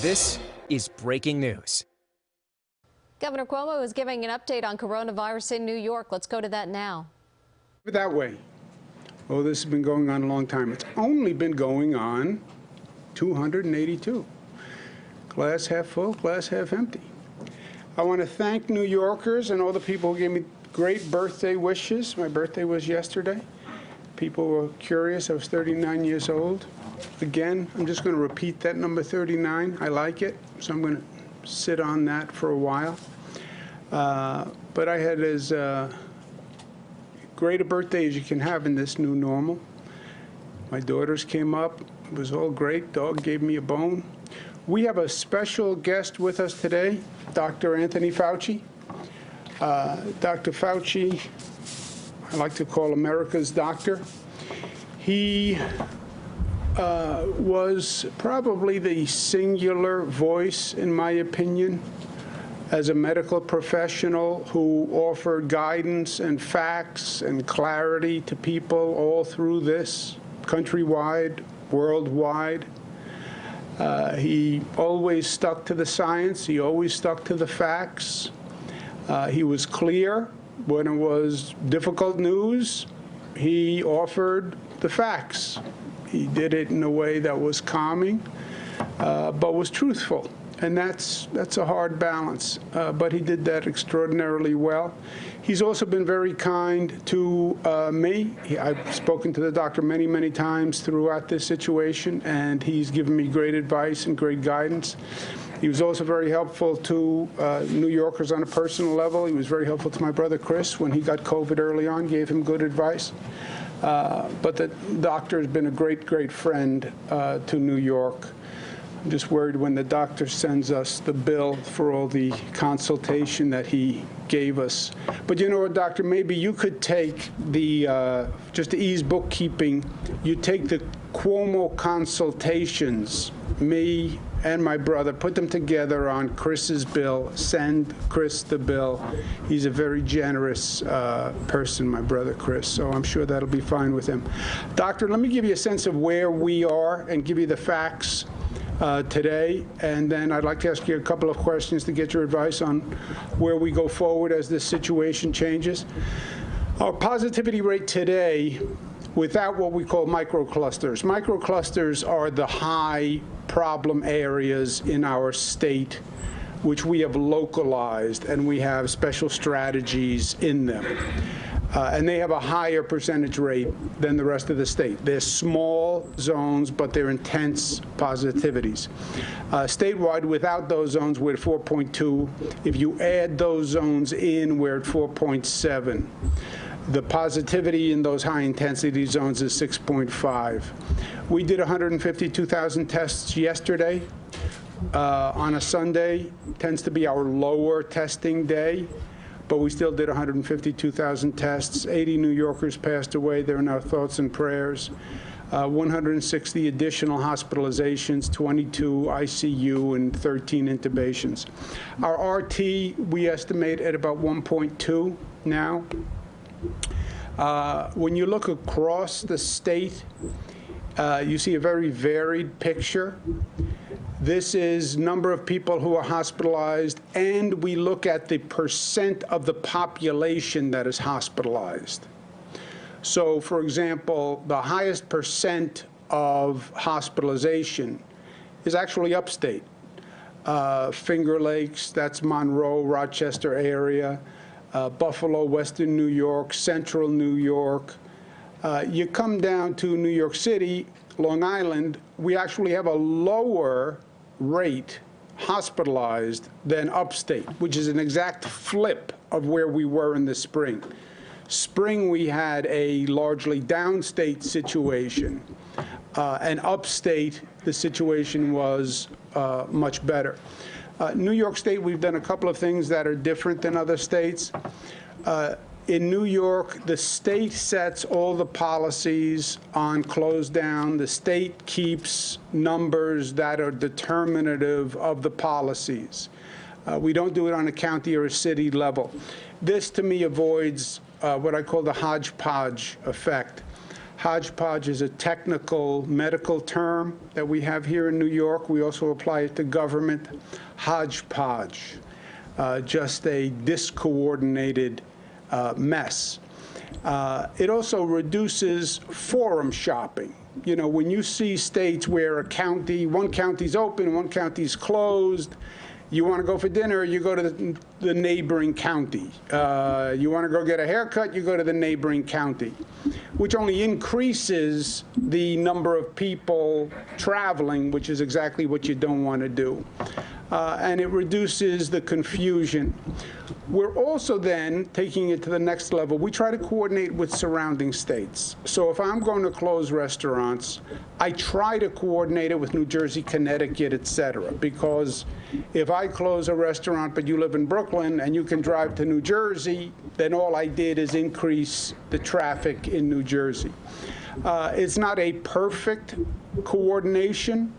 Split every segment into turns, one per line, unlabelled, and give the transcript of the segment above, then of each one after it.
This is breaking news.
Governor Cuomo is giving an update on coronavirus in New York. Let's go to that now.
That way. Oh, this has been going on a long time. It's only been going on 282. Glass half full, glass half empty. I want to thank New Yorkers and all the people who gave me great birthday wishes. My birthday was yesterday. People were curious. I was 39 years old. Again, I'm just going to repeat that number 39. I like it, so I'm going to sit on that for a while. But I had as great a birthday as you can have in this new normal. My daughters came up. It was all great. Dog gave me a bone. We have a special guest with us today, Dr. Anthony Fauci. Dr. Fauci, I like to call America's doctor. He was probably the singular voice, in my opinion, as a medical professional who offered guidance and facts and clarity to people all through this, countrywide, worldwide. He always stuck to the science. He always stuck to the facts. He was clear when it was difficult news. He offered the facts. He did it in a way that was calming, but was truthful. And that's a hard balance. But he did that extraordinarily well. He's also been very kind to me. I've spoken to the doctor many, many times throughout this situation, and he's given me great advice and great guidance. He was also very helpful to New Yorkers on a personal level. He was very helpful to my brother Chris when he got COVID early on, gave him good advice. But the doctor has been a great, great friend to New York. I'm just worried when the doctor sends us the bill for all the consultation that he gave us. But you know what, doctor, maybe you could take the, just to ease bookkeeping, you take the Cuomo consultations, me and my brother, put them together on Chris's bill, send Chris the bill. He's a very generous person, my brother Chris, so I'm sure that'll be fine with him. Doctor, let me give you a sense of where we are and give you the facts today, and then I'd like to ask you a couple of questions to get your advice on where we go forward as this situation changes. Our positivity rate today, without what we call microclusters. Microclusters are the high problem areas in our state, which we have localized, and we have special strategies in them. And they have a higher percentage rate than the rest of the state. They're small zones, but they're intense positivities. Statewide, without those zones, we're at 4.2. If you add those zones in, we're at 4.7. The positivity in those high intensity zones is 6.5. We did 152,000 tests yesterday. On a Sunday, tends to be our lower testing day, but we still did 152,000 tests. 80 New Yorkers passed away. They're in our thoughts and prayers. 160 additional hospitalizations, 22 ICU, and 13 intubations. Our RT, we estimate at about 1.2 now. When you look across the state, you see a very varied picture. This is number of people who are hospitalized, and we look at the percent of the population that is hospitalized. So, for example, the highest percent of hospitalization is actually upstate. Finger Lakes, that's Monroe, Rochester area, Buffalo, Western New York, Central New York. You come down to New York City, Long Island, we actually have a lower rate hospitalized than upstate, which is an exact flip of where we were in the spring. Spring, we had a largely downstate situation, and upstate, the situation was much better. New York State, we've done a couple of things that are different than other states. In New York, the state sets all the policies on close down. The state keeps numbers that are determinative of the policies. We don't do it on a county or a city level. This, to me, avoids what I call the hodgepodge effect. Hodgepodge is a technical medical term that we have here in New York. We also apply it to government. Hodgepodge, just a discoordinated mess. It also reduces forum shopping. You know, when you see states where one county's open, one county's closed, you want to go for dinner, you go to the neighboring county. You want to go get a haircut, you go to the neighboring county, which only increases the number of people traveling, which is exactly what you don't want to do. And it reduces the confusion. We're also then taking it to the next level. We try to coordinate with surrounding states. So if I'm going to close restaurants, I try to coordinate it with New Jersey, Connecticut, et cetera, because if I close a restaurant but you live in Brooklyn and you can drive to New Jersey, then all I did is increase the traffic in New Jersey. It's not a perfect coordination,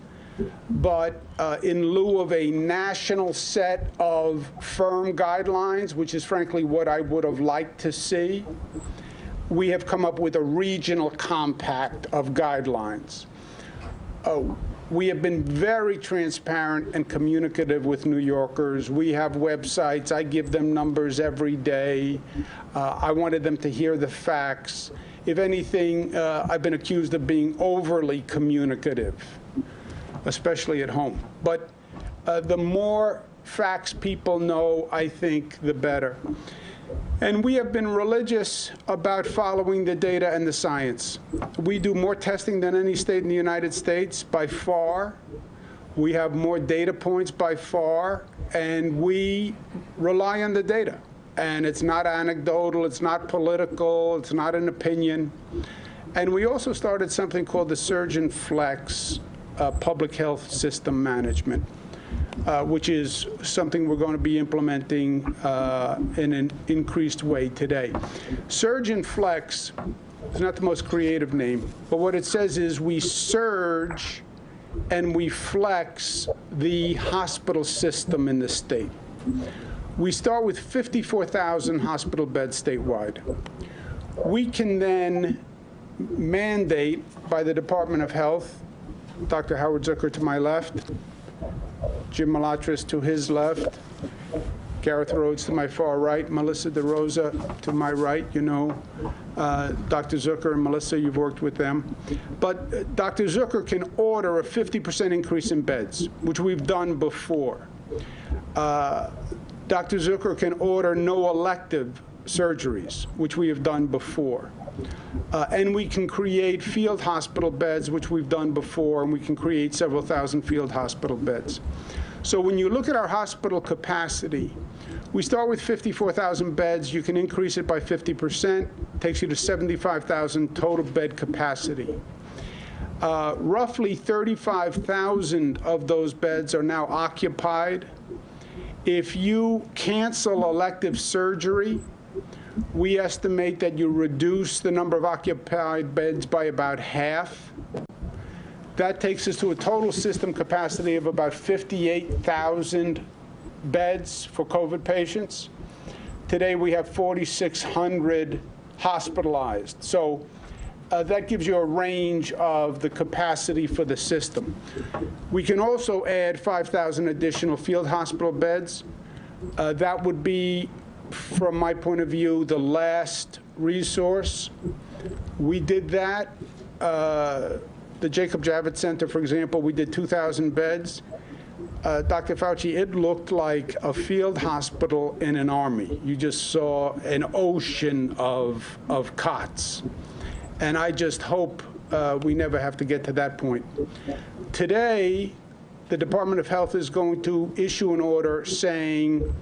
but in lieu of a national set of firm guidelines, which is frankly what I would have liked to see, we have come up with a regional compact of guidelines. We have been very transparent and communicative with New Yorkers. We have websites. I give them numbers every day. I wanted them to hear the facts. If anything, I've been accused of being overly communicative, especially at home. But the more facts people know, I think, the better. And we have been religious about following the data and the science. We do more testing than any state in the United States, by far. We have more data points by far, and we rely on the data. And it's not anecdotal, it's not political, it's not an opinion. And we also started something called the Surgeon Flex Public Health System Management, which is something we're going to be implementing in an increased way today. Surgeon Flex is not the most creative name, but what it says is we surge and we flex the hospital system in the state. We start with 54,000 hospital beds statewide. We can then mandate by the Department of Health, Dr. Howard Zucker to my left, Jim Malatras to his left, Gareth Rhodes to my far right, Melissa DeRosa to my right. You know, Dr. Zucker and Melissa, you've worked with them. But Dr. Zucker can order a 50% increase in beds, which we've done before. Dr. Zucker can order no elective surgeries, which we have done before. And we can create field hospital beds, which we've done before, and we can create several thousand field hospital beds. So when you look at our hospital capacity, we start with 54,000 beds. You can increase it by 50%. Takes you to 75,000 total bed capacity. Roughly 35,000 of those beds are now occupied. If you cancel elective surgery, we estimate that you reduce the number of occupied beds by about half. That takes us to a total system capacity of about 58,000 beds for COVID patients. Today we have 4,600 hospitalized. So that gives you a range of the capacity for the system. We can also add 5,000 additional field hospital beds. That would be, from my point of view, the last resource. We did that. The Jacob Javits Center, for example, we did 2,000 beds. Dr. Fauci, it looked like a field hospital in an army. You just saw an ocean of cots. And I just hope we never have to get to that point. Today, the Department of Health is going to issue an order saying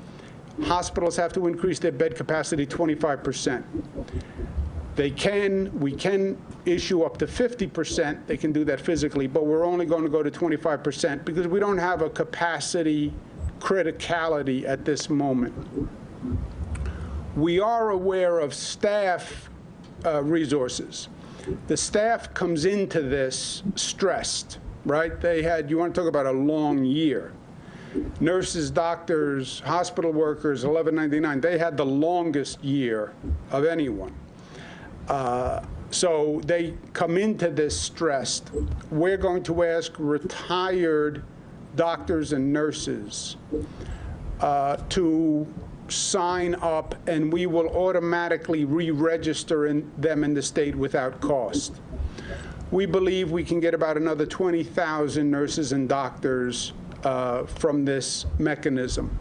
hospitals have to increase their bed capacity 25%. We can issue up to 50%. They can do that physically, but we're only going to go to 25% because we don't have a capacity criticality at this moment. We are aware of staff resources. The staff comes into this stressed, right? They had, you want to talk about a long year. Nurses, doctors, hospital workers, 1199, they had the longest year of anyone. So they come into this stressed. We're going to ask retired doctors and nurses to sign up, and we will automatically re-register them in the state without cost. We believe we can get about another 20,000 nurses and doctors from this mechanism.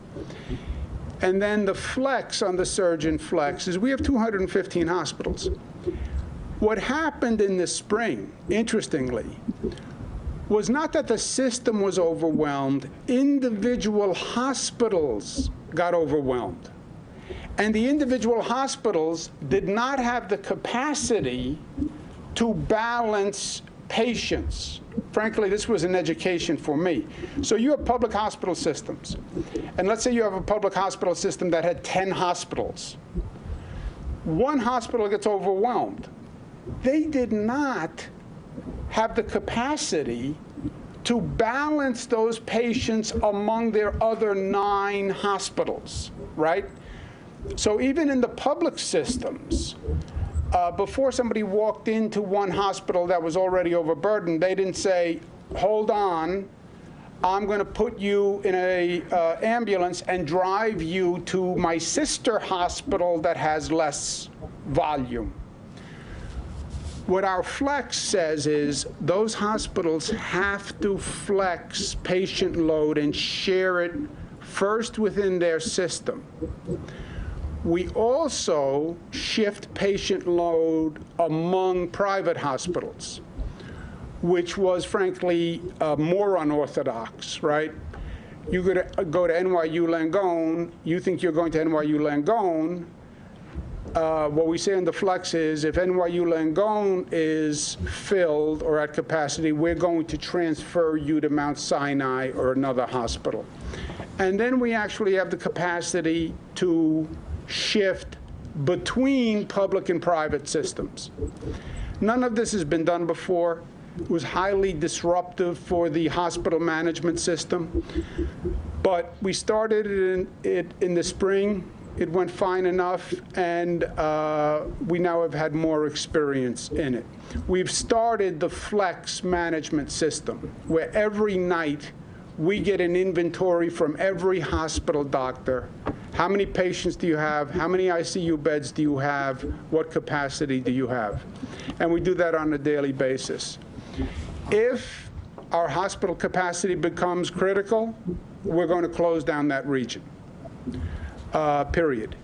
And then the flex on the surgeon flex is we have 215 hospitals. What happened in the spring, interestingly, was not that the system was overwhelmed. Individual hospitals got overwhelmed. And the individual hospitals did not have the capacity to balance patients. Frankly, this was an education for me. So you have public hospital systems. And let's say you have a public hospital system that had 10 hospitals. One hospital gets overwhelmed. They did not have the capacity to balance those patients among their other 9 hospitals, right? So even in the public systems, before somebody walked into one hospital that was already overburdened, they didn't say, hold on, I'm going to put you in an ambulance and drive you to my sister hospital that has less volume. What our flex says is those hospitals have to flex patient load and share it first within their system. We also shift patient load among private hospitals, which was, frankly, more unorthodox, right? You go to NYU Langone, you think you're going to NYU Langone. What we say in the flex is if NYU Langone is filled or at capacity, we're going to transfer you to Mount Sinai or another hospital. And then we actually have the capacity to shift between public and private systems. None of this has been done before. It was highly disruptive for the hospital management system. But we started it in the spring. It went fine enough, and we now have had more experience in it. We've started the flex management system, where every night we get an inventory from every hospital doctor. How many patients do you have? How many ICU beds do you have? What capacity do you have? And we do that on a daily basis. If our hospital capacity becomes critical, we're going to close down that region. Period.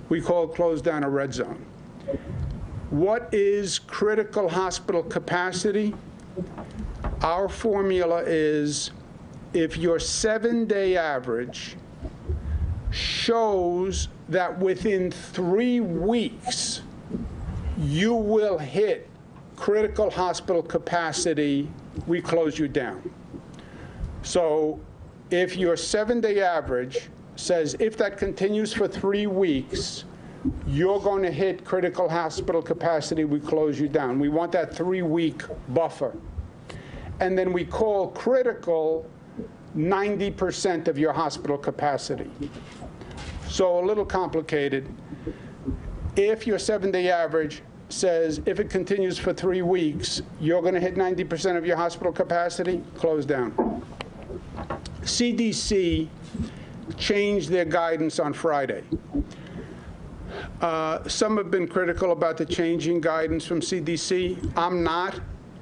We call close down a red zone. What is critical hospital capacity? Our formula is if your 7-day average shows that within 3 weeks you will hit critical hospital capacity, we close you down. So if your 7-day average says if that continues for 3 weeks, you're going to hit critical hospital capacity, we close you down. We want that 3-week buffer. And then we call critical 90% of your hospital capacity. So a little complicated. If your 7-day average says if it continues for 3 weeks, you're going to hit 90% of your hospital capacity, close down. CDC changed their guidance on Friday. Some have been critical about the changing guidance from CDC. I'm not.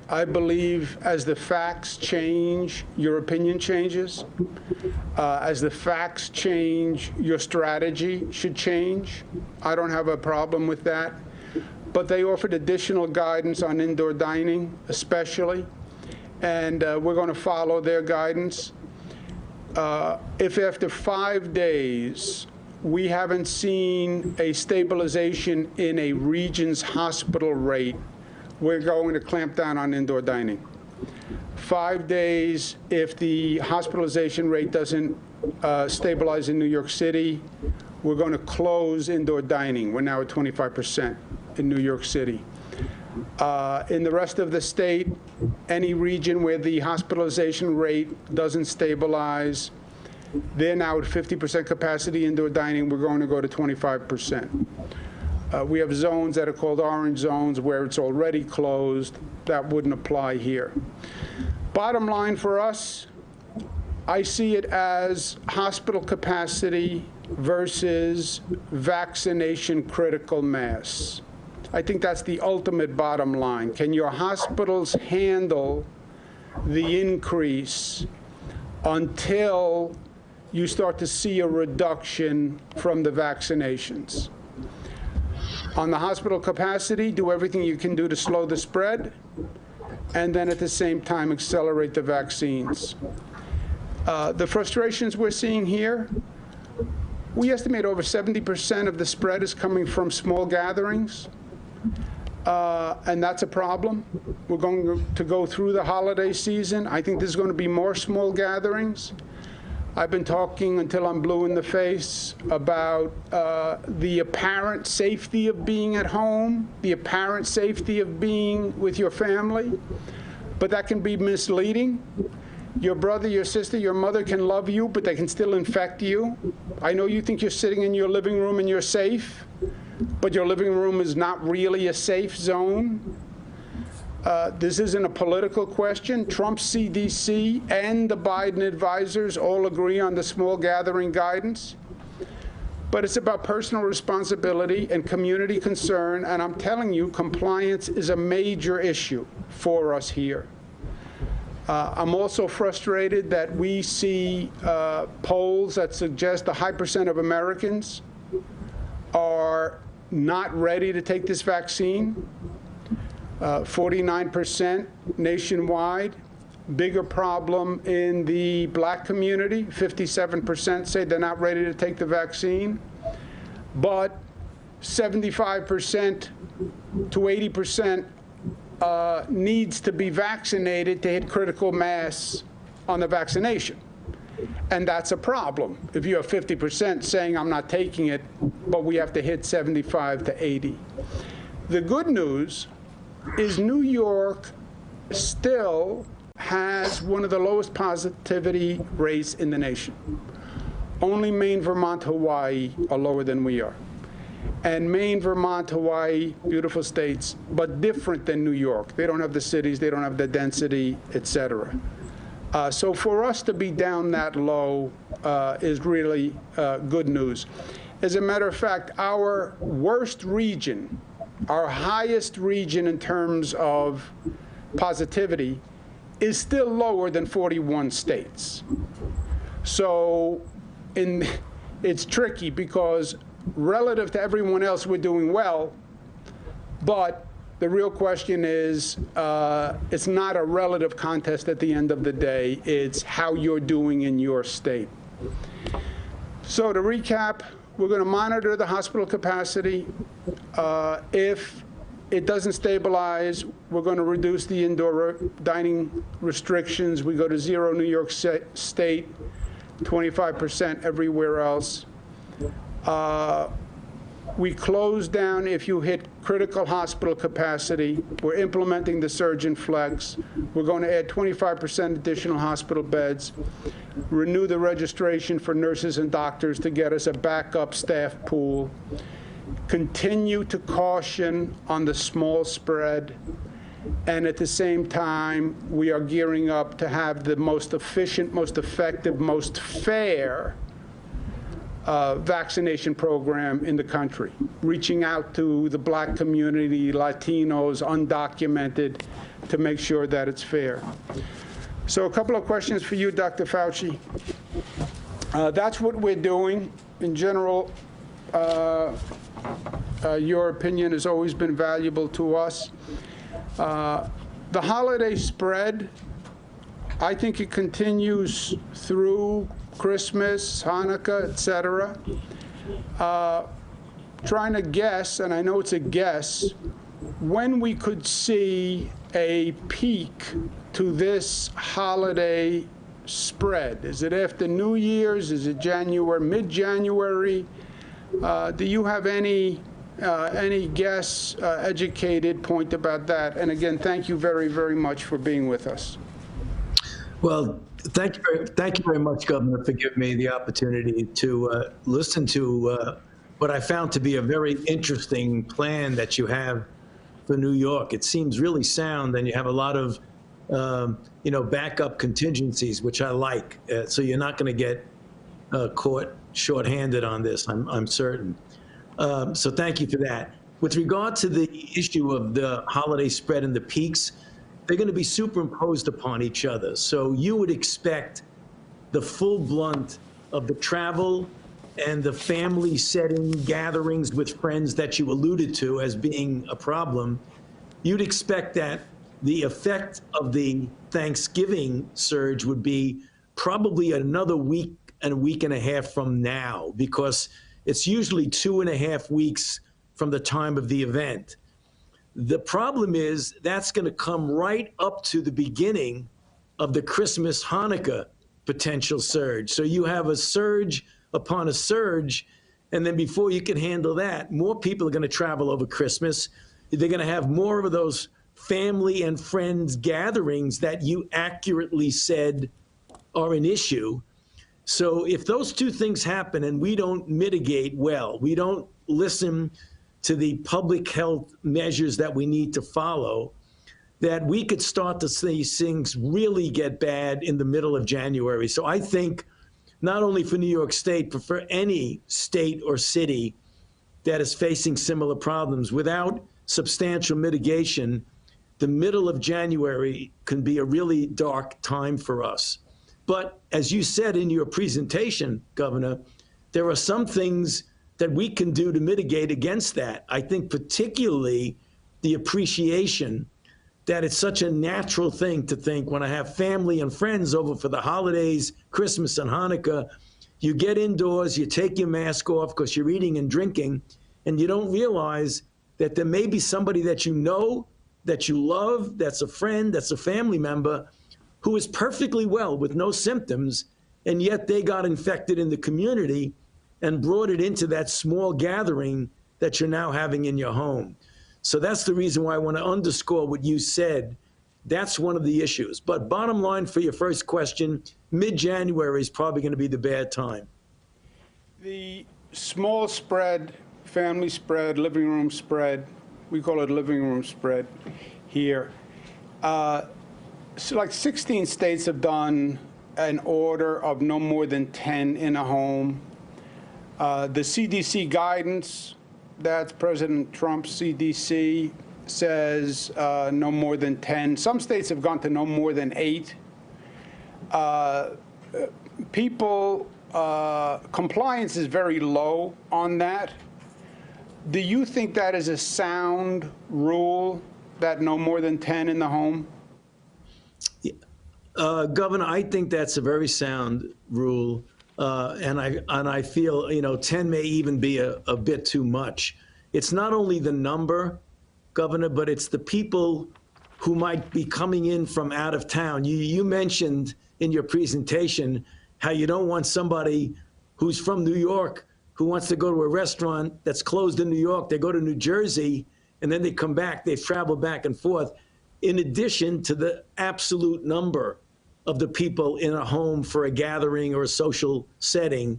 I believe as the facts change, your opinion changes. As the facts change, your strategy should change. I don't have a problem with that. But they offered additional guidance on indoor dining, especially. And we're going to follow their guidance. If after 5 days we haven't seen a stabilization in a region's hospital rate, we're going to clamp down on indoor dining. 5 days, if the hospitalization rate doesn't stabilize in New York City, we're going to close indoor dining. We're now at 25% in New York City. In the rest of the state, any region where the hospitalization rate doesn't stabilize, they're now at 50% capacity indoor dining. We're going to go to 25%. We have zones that are called orange zones where it's already closed. That wouldn't apply here. Bottom line for us, I see it as hospital capacity versus vaccination critical mass. I think that's the ultimate bottom line. Can your hospitals handle the increase until you start to see a reduction from the vaccinations? On the hospital capacity, do everything you can do to slow the spread, and then at the same time accelerate the vaccines. The frustrations we're seeing here, we estimate over 70% of the spread is coming from small gatherings, and that's a problem. We're going to go through the holiday season. I think there's going to be more small gatherings. I've been talking until I'm blue in the face about the apparent safety of being at home, the apparent safety of being with your family, but that can be misleading. Your brother, your sister, your mother can love you, but they can still infect you. I know you think you're sitting in your living room and you're safe, but your living room is not really a safe zone. This isn't a political question. Trump's CDC and the Biden advisors all agree on the small gathering guidance. But it's about personal responsibility and community concern, and I'm telling you, compliance is a major issue for us here. I'm also frustrated that we see polls that suggest a high percent of Americans are not ready to take this vaccine. 49% nationwide. Bigger problem in the black community. 57% say they're not ready to take the vaccine. But 75% to 80% needs to be vaccinated to hit critical mass on the vaccination. And that's a problem. If you have 50% saying I'm not taking it, but we have to hit 75 to 80. The good news is New York still has one of the lowest positivity rates in the nation. Only Maine, Vermont, Hawaii are lower than we are. And Maine, Vermont, Hawaii, beautiful states, but different than New York. They don't have the cities, they don't have the density, et cetera. So for us to be down that low is really good news. As a matter of fact, our worst region, our highest region in terms of positivity, is still lower than 41 states. So it's tricky because relative to everyone else, we're doing well, but the real question is, it's not a relative contest at the end of the day. It's how you're doing in your state. So to recap, we're going to monitor the hospital capacity. If it doesn't stabilize, we're going to reduce the indoor dining restrictions. We go to 0 New York State, 25% everywhere else. We close down if you hit critical hospital capacity. We're implementing the surge and flex. We're going to add 25% additional hospital beds, renew the registration for nurses and doctors to get us a backup staff pool, continue to caution on the small spread, and at the same time, we are gearing up to have the most efficient, most effective, most fair vaccination program in the country, reaching out to the black community, Latinos, undocumented, to make sure that it's fair. So a couple of questions for you, Dr. Fauci. That's what we're doing. In general, your opinion has always been valuable to us. The holiday spread, I think it continues through Christmas, Hanukkah, et cetera. Trying to guess, and I know it's a guess, when we could see a peak to this holiday spread. Is it after New Year's? Is it January, mid-January? Do you have any guess, educated point about that? And again, thank you very, very much for being with us.
Well, thank you very much, Governor, for giving me the opportunity to listen to what I found to be a very interesting plan that you have for New York. It seems really sound, and you have a lot of, backup contingencies, which I like. So you're not going to get caught shorthanded on this, I'm certain. So thank you for that. With regard to the issue of the holiday spread and the peaks, they're going to be superimposed upon each other. So you would expect the full blunt of the travel and the family setting gatherings with friends that you alluded to as being a problem. You'd expect that the effect of the Thanksgiving surge would be probably another week and a week and a half from now, because it's usually 2.5 weeks from the time of the event. The problem is that's going to come right up to the beginning of the Christmas Hanukkah potential surge. So you have a surge upon a surge, and then before you can handle that, more people are going to travel over Christmas. They're going to have more of those family and friends gatherings that you accurately said are an issue. So if those two things happen and we don't mitigate well, we don't listen to the public health measures that we need to follow, that we could start to see things really get bad in the middle of January. So I think not only for New York State, but for any state or city that is facing similar problems, without substantial mitigation, the middle of January can be a really dark time for us. But as you said in your presentation, Governor, there are some things that we can do to mitigate against that. I think particularly the appreciation that it's such a natural thing to think when I have family and friends over for the holidays, Christmas and Hanukkah, you get indoors, you take your mask off because you're eating and drinking, and you don't realize that there may be somebody that you know, that you love, that's a friend, that's a family member, who is perfectly well with no symptoms, and yet they got infected in the community and brought it into that small gathering that you're now having in your home. So that's the reason why I want to underscore what you said. That's one of the issues. But bottom line for your first question, mid-January is probably going to be the bad time.
The small spread, family spread, living room spread, we call it living room spread here. So like 16 states have done an order of no more than 10 in a home. The CDC guidance, that's President Trump's CDC, says no more than 10. Some states have gone to no more than 8. Compliance is very low on that. Do you think that is a sound rule, that no more than 10 in the home?
Governor, I think that's a very sound rule. And I feel, 10 may even be a bit too much. It's not only the number, Governor, but it's the people who might be coming in from out of town. You mentioned in your presentation how you don't want somebody who's from New York who wants to go to a restaurant that's closed in New York. They go to New Jersey, and then they come back. They travel back and forth, in addition to the absolute number of the people in a home for a gathering or a social setting.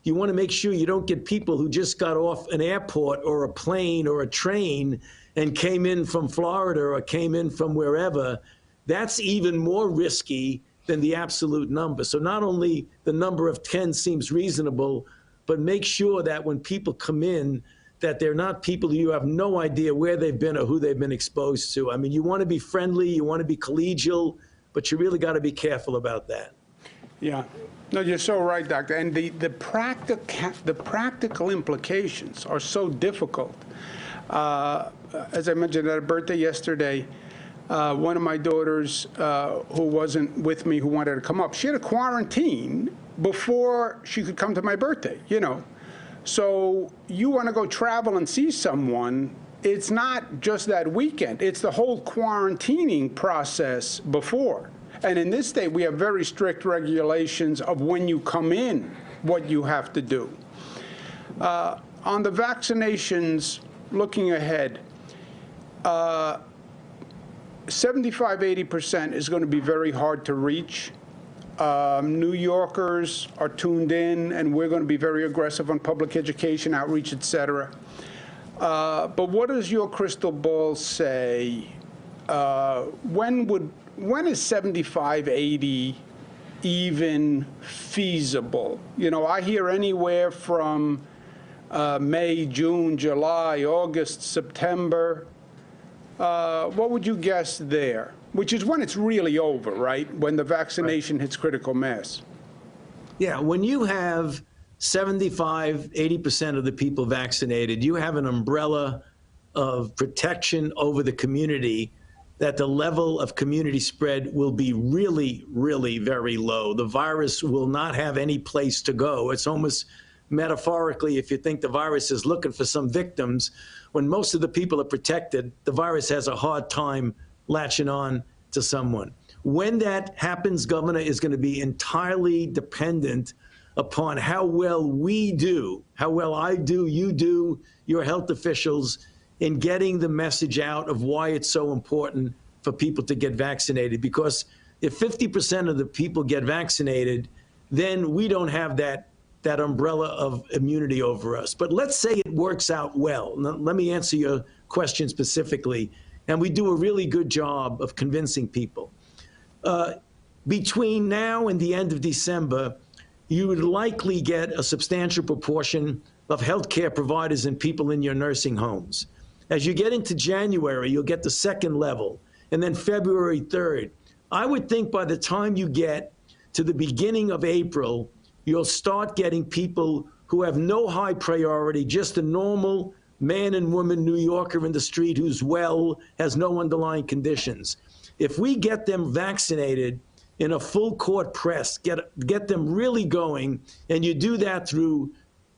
You want to make sure you don't get people who just got off an airport or a plane or a train and came in from Florida or came in from wherever. That's even more risky than the absolute number. So not only the number of 10 seems reasonable, but make sure that when people come in, that they're not people who you have no idea where they've been or who they've been exposed to. I mean, you want to be friendly, you want to be collegial, but you really got to be careful about that.
Yeah. No, you're so right, Doctor. And the practical implications are so difficult. As I mentioned at a birthday yesterday, one of my daughters who wasn't with me, who wanted to come up, she had a quarantine before she could come to my birthday, So you want to go travel and see someone, it's not just that weekend. It's the whole quarantining process before. And in this state, we have very strict regulations of when you come in, what you have to do. On the vaccinations, looking ahead, 75–80% is going to be very hard to reach. New Yorkers are tuned in, and we're going to be very aggressive on public education, outreach, et cetera. But what does your crystal ball say? When is 75-80 even feasible? You know, I hear anywhere from May, June, July, August, September. What would you guess there? Which is when it's really over, right? When the vaccination hits critical mass.
Yeah, when you have 75, 80% of the people vaccinated, you have an umbrella of protection over the community that the level of community spread will be really, really very low. The virus will not have any place to go. It's almost metaphorically, if you think the virus is looking for some victims, when most of the people are protected, the virus has a hard time latching on to someone. When that happens, Governor, is going to be entirely dependent upon how well we do, how well I do, you do, your health officials, in getting the message out of why it's so important for people to get vaccinated. Because if 50% of the people get vaccinated, then we don't have that umbrella of immunity over us. But let's say it works out well. Now, let me answer your question specifically. And we do a really good job of convincing people. Between now and the end of December, you would likely get a substantial proportion of healthcare providers and people in your nursing homes. As you get into January, you'll get the second level, and then February 3rd. I would think by the time you get to the beginning of April, you'll start getting people who have no high priority, just a normal man and woman New Yorker in the street who's well, has no underlying conditions. If we get them vaccinated in a full court press, get them really going, and you do that through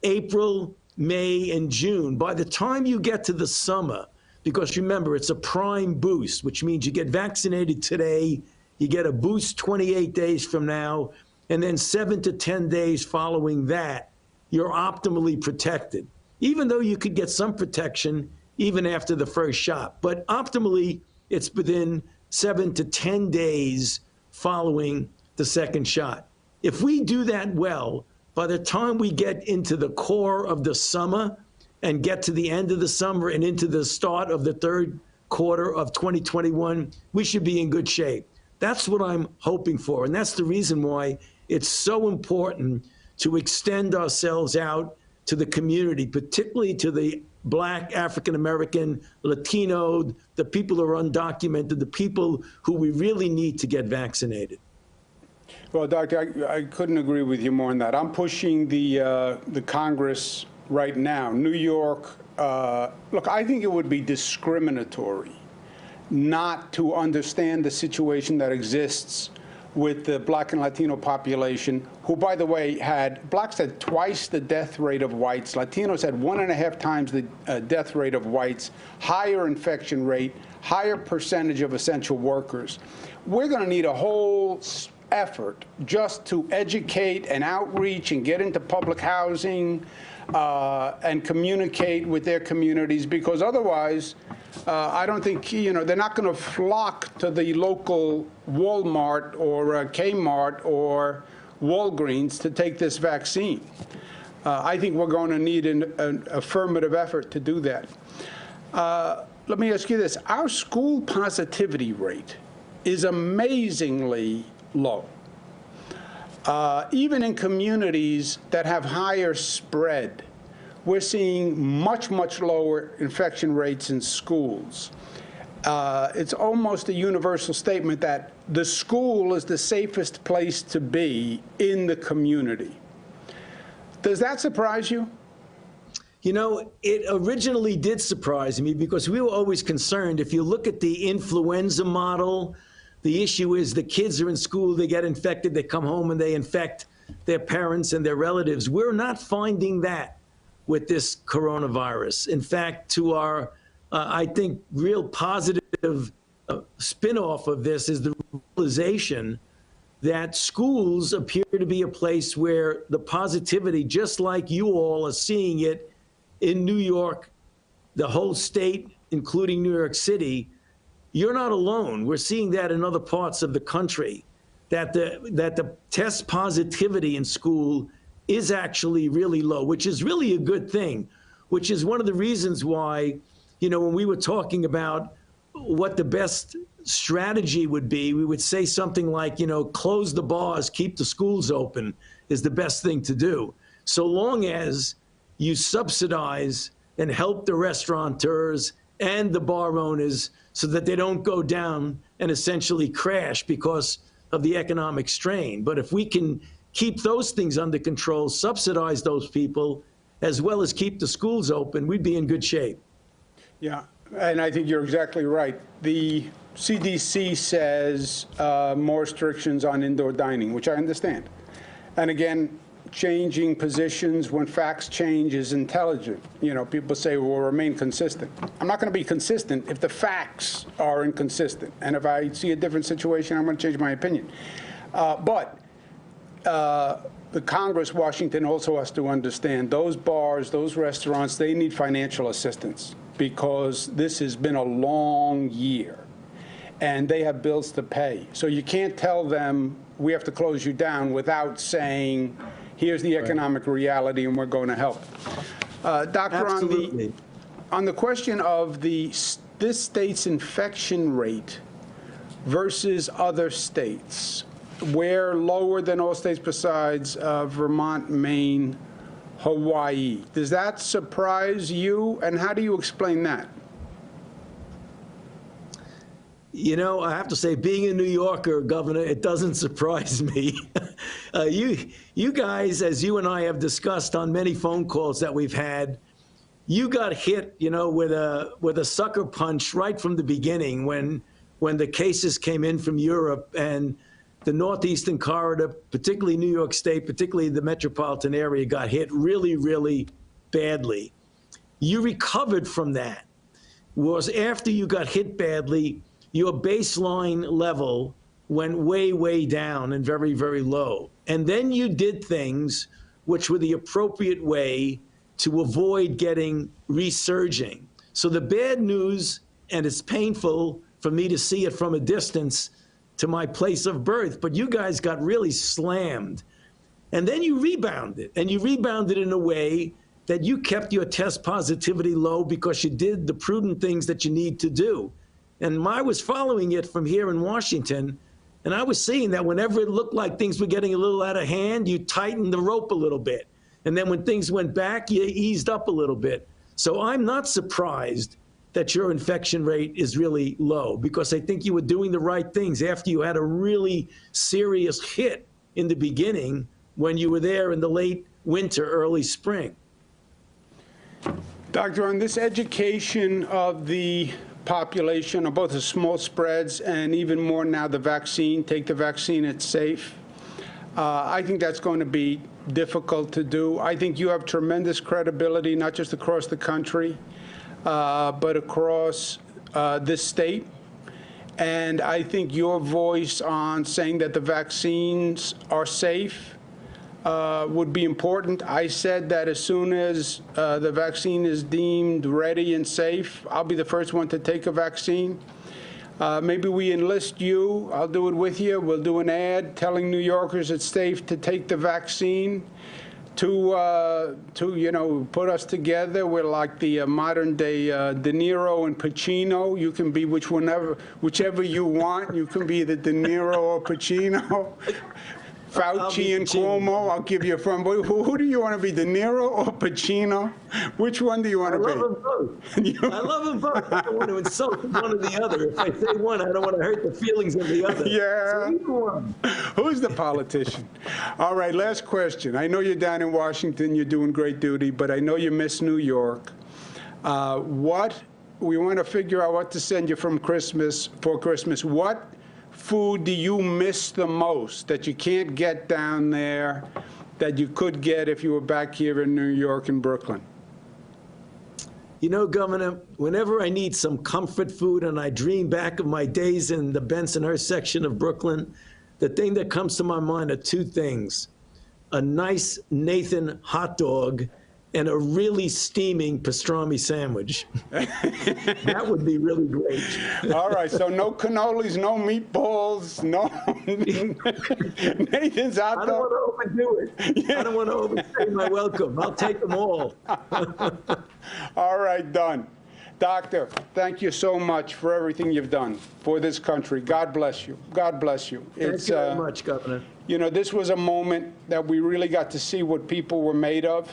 April, May, and June, by the time you get to the summer, because remember, it's a prime boost, which means you get vaccinated today, you get a boost 28 days from now, and then 7 to 10 days following that, you're optimally protected. Even though you could get some protection even after the first shot. But optimally, it's within 7 to 10 days following the second shot. If we do that well, by the time we get into the core of the summer and get to the end of the summer and into the start of the third quarter of 2021, we should be in good shape. That's what I'm hoping for. And that's the reason why it's so important to extend ourselves out to the community, particularly to the Black, African-American, Latino, the people who are undocumented, the people who we really need to get vaccinated.
Well, Doctor, I couldn't agree with you more on that. I'm pushing the Congress right now. New York, look, I think it would be discriminatory not to understand the situation that exists with the Black and Latino population, who, by the way, blacks had twice the death rate of whites. Latinos had 1.5 times the death rate of whites, higher infection rate, higher percentage of essential workers. We're going to need a whole effort just to educate and outreach and get into public housing and communicate with their communities, because otherwise, I don't think, they're not going to flock to the local Walmart or Kmart or Walgreens to take this vaccine. I think we're going to need an affirmative effort to do that. Let me ask you this. Our school positivity rate is amazingly low. Even in communities that have higher spread, we're seeing much, much lower infection rates in schools. It's almost a universal statement that the school is the safest place to be in the community. Does that surprise you?
You know, it originally did surprise me because we were always concerned. If you look at the influenza model, the issue is the kids are in school, they get infected, they come home and they infect their parents and their relatives. We're not finding that with this coronavirus. In fact, to our, I think, real positive spin-off of this is the realization that schools appear to be a place where the positivity, just like you all are seeing it in New York, the whole state, including New York City, you're not alone. We're seeing that in other parts of the country. that the test positivity in school is actually really low, which is really a good thing, which is one of the reasons why, when we were talking about what the best strategy would be, we would say something like, close the bars, keep the schools open is the best thing to do. So long as you subsidize and help the restaurateurs and the bar owners so that they don't go down and essentially crash because of the economic strain. But if we can keep those things under control, subsidize those people, as well as keep the schools open, we'd be in good shape.
Yeah, and I think you're exactly right. The CDC says more restrictions on indoor dining, which I understand. And again, changing positions when facts change is intelligent. People say, well, remain consistent. I'm not going to be consistent if the facts are inconsistent. And if I see a different situation, I'm going to change my opinion. But the Congress, Washington, also has to understand those bars, those restaurants, they need financial assistance because this has been a long year and they have bills to pay. So you can't tell them we have to close you down without saying, here's the economic reality and we're going to help. Doctor, on the question of this state's infection rate versus other states, we're lower than all states besides Vermont, Maine, Hawaii. Does that surprise you, and how do you explain that?
I have to say, being a New Yorker, Governor, it doesn't surprise me. You guys, as you and I have discussed on many phone calls that we've had, you got hit, with a sucker punch right from the beginning when the cases came in from Europe and the Northeastern corridor, particularly New York State, particularly the metropolitan area, got hit really, really badly. You recovered from that. Whereas after you got hit badly, your baseline level went way, way down and very, very low. And then you did things which were the appropriate way to avoid getting resurging. So the bad news, and it's painful for me to see it from a distance to my place of birth, but you guys got really slammed. And then you rebounded, and you rebounded in a way that you kept your test positivity low because you did the prudent things that you need to do. And I was following it from here in Washington, and I was seeing that whenever it looked like things were getting a little out of hand, you tightened the rope a little bit. And then when things went back, you eased up a little bit. So I'm not surprised that your infection rate is really low, because I think you were doing the right things after you had a really serious hit in the beginning when you were there in the late winter, early spring.
Doctor, on this education of the population of both the small spreads and even more now the vaccine, take the vaccine, it's safe. I think that's going to be difficult to do. I think you have tremendous credibility, not just across the country, but across this state. And I think your voice on saying that the vaccines are safe would be important. I said that as soon as the vaccine is deemed ready and safe, I'll be the first one to take a vaccine. Maybe we enlist you. I'll do it with you. We'll do an ad telling New Yorkers it's safe to take the vaccine. To put us together. We're like the modern day De Niro and Pacino. You can be whichever you want. You can be the De Niro or Pacino. Fauci and Cuomo, I'll give you a friend. Who do you want to be, De Niro or Pacino? Which one do you want to be?
I love them both. I love them both. I don't want to insult one or the other. If I say one, I don't want to hurt the feelings of the other.
Yeah.
So either one.
Who's the politician? All right, last question. I know you're down in Washington. You're doing great duty, but I know you miss New York. We want to figure out what to send you for Christmas. What food do you miss the most that you can't get down there that you could get if you were back here in New York and Brooklyn?
Governor, whenever I need some comfort food and I dream back of my days in the Bensonhurst section of Brooklyn, the thing that comes to my mind are two things: a nice Nathan hot dog and a really steaming pastrami sandwich. That would be really great.
All right, so no cannolis, no meatballs, no Nathan's hot
I don't
dog.
want to overdo it. I don't want to overstay my welcome. I'll take them all.
All right, done. Doctor, thank you so much for everything you've done for this country. God bless you. God bless you.
Thank you very much, Governor.
You know, this was a moment that we really got to see what people were made of.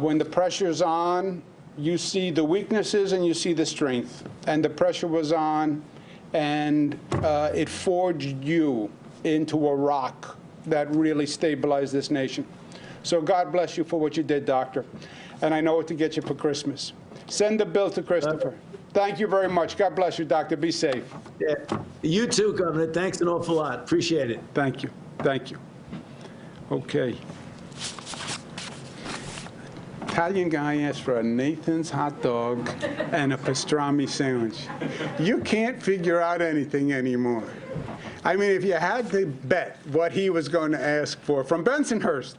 When the pressure's on, you see the weaknesses and you see the strength. And the pressure was on, and it forged you into a rock that really stabilized this nation. So God bless you for what you did, Doctor. And I know what to get you for Christmas. Send the bill to Christopher. Thank you very much. God bless you, Doctor. Be safe.
Yeah. You too, Governor. Thanks an awful lot. Appreciate it.
Thank you. Thank you. Okay. Italian guy asked for a Nathan's hot dog and a pastrami sandwich. You can't figure out anything anymore. I mean, if you had to bet what he was going to ask for from Bensonhurst.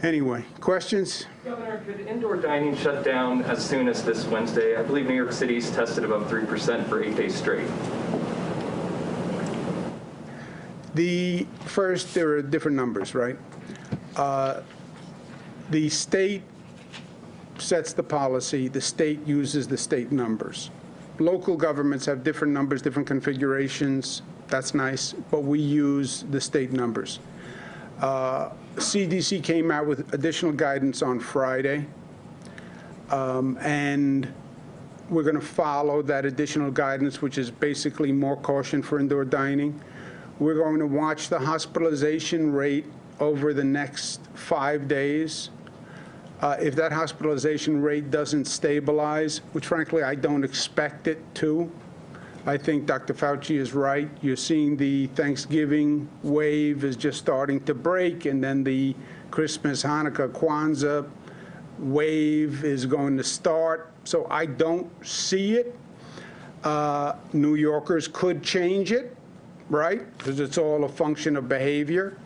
Anyway, questions?
Governor, could indoor dining shut down as soon as this Wednesday? I believe New York City's tested above 3% for 8 days straight.
First, there are different numbers, right? The state sets the policy. The state uses the state numbers. Local governments have different numbers, different configurations. That's nice, but we use the state numbers. CDC came out with additional guidance on Friday, and we're going to follow that additional guidance, which is basically more caution for indoor dining. We're going to watch the hospitalization rate over the next 5 days. If that hospitalization rate doesn't stabilize, which frankly I don't expect it to, I think Dr. Fauci is right. You're seeing the Thanksgiving wave is just starting to break, and then the Christmas, Hanukkah, Kwanzaa wave is going to start. So I don't see it. New Yorkers could change it, right? Because it's all a function of behavior.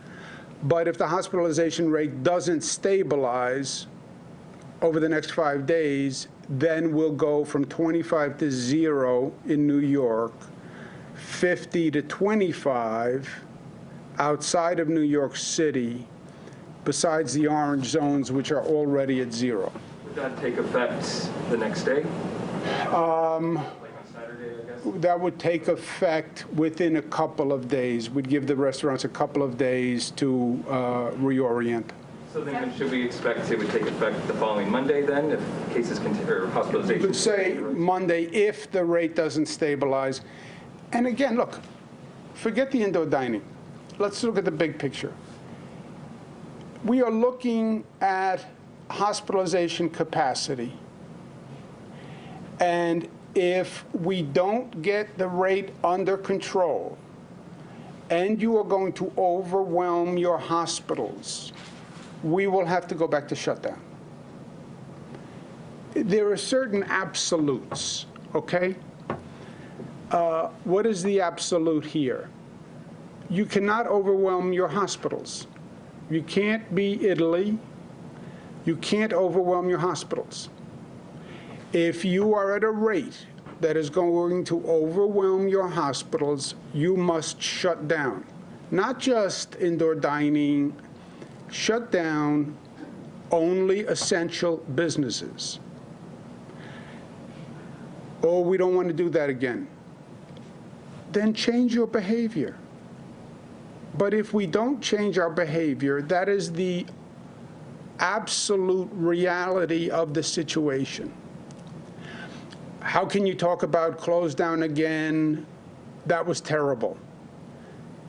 But if the hospitalization rate doesn't stabilize over the next 5 days, then we'll go from 25 to 0 in New York, 50 to 25 outside of New York City, besides the orange zones, which are already at 0.
Would that take effect the next day? Like on Saturday, I guess?
That would take effect within a couple of days. We'd give the restaurants a couple of days to reorient.
So then should we expect it would take effect the following Monday then, if cases continue, or hospitalization?
You could say Monday if the rate doesn't stabilize. And again, look, forget the indoor dining. Let's look at the big picture. We are looking at hospitalization capacity. And if we don't get the rate under control, and you are going to overwhelm your hospitals, we will have to go back to shutdown. There are certain absolutes, okay? What is the absolute here? You cannot overwhelm your hospitals. You can't be Italy. You can't overwhelm your hospitals. If you are at a rate that is going to overwhelm your hospitals, you must shut down. Not just indoor dining, shut down only essential businesses. Oh, we don't want to do that again. Then change your behavior. But if we don't change our behavior, that is the absolute reality of the situation. How can you talk about close down again? That was terrible.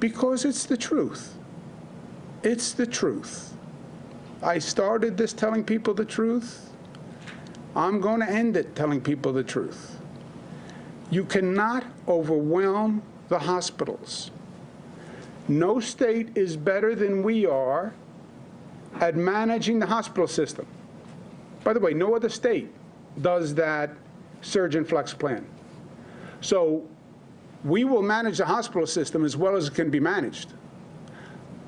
Because it's the truth. It's the truth. I started this telling people the truth. I'm going to end it telling people the truth. You cannot overwhelm the hospitals. No state is better than we are at managing the hospital system. By the way, no other state does that surge and flex plan. So we will manage the hospital system as well as it can be managed.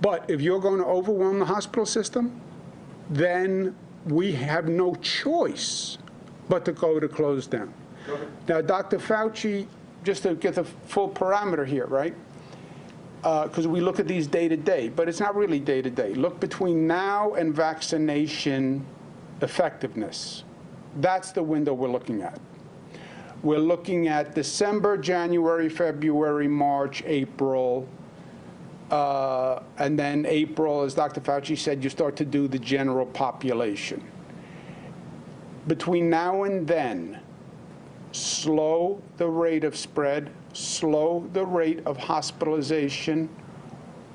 But if you're going to overwhelm the hospital system, then we have no choice but to go to close down. Okay. Now, Dr. Fauci, just to get the full parameter here, right? because we look at these day to day, but it's not really day to day. Look between now and vaccination effectiveness. That's the window we're looking at. We're looking at December, January, February, March, April, and then April, as Dr. Fauci said, you start to do the general population. Between now and then, slow the rate of spread, slow the rate of hospitalization.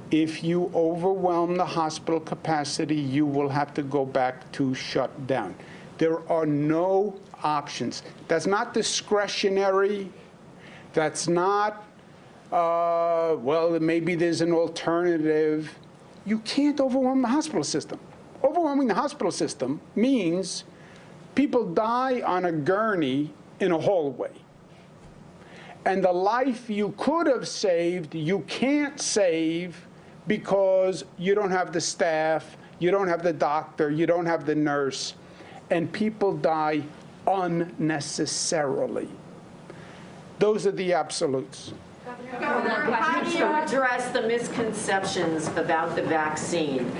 If you overwhelm the hospital capacity, you will have to go back to shut down. There are no options. That's not discretionary. That's not, well, maybe there's an alternative. You can't overwhelm the hospital system. Overwhelming the hospital system means people die on a gurney in a hallway. And the life you could have saved, you can't save because you don't have the staff, you don't have the doctor, you don't have the nurse, and people die unnecessarily. Those are the absolutes.
Governor, how do you address the misconceptions about the vaccine?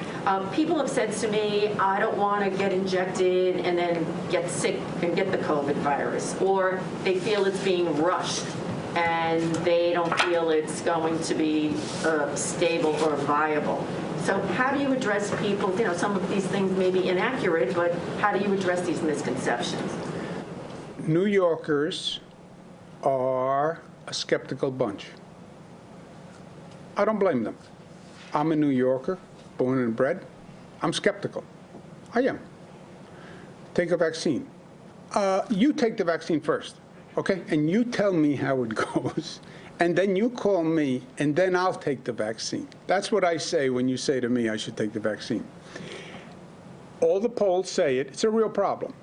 People have said to me, I don't want to get injected and then get sick and get the COVID virus, or they feel it's being rushed and they don't feel it's going to be stable or viable. So how do you address people, you know, some of these things may be inaccurate, but how do you address these misconceptions?
New Yorkers are a skeptical bunch. I don't blame them. I'm a New Yorker, born and bred. I'm skeptical. I am. Take a vaccine. You take the vaccine first, okay? And you tell me how it goes. And then you call me, and then I'll take the vaccine. That's what I say when you say to me I should take the vaccine. All the polls say it. It's a real problem.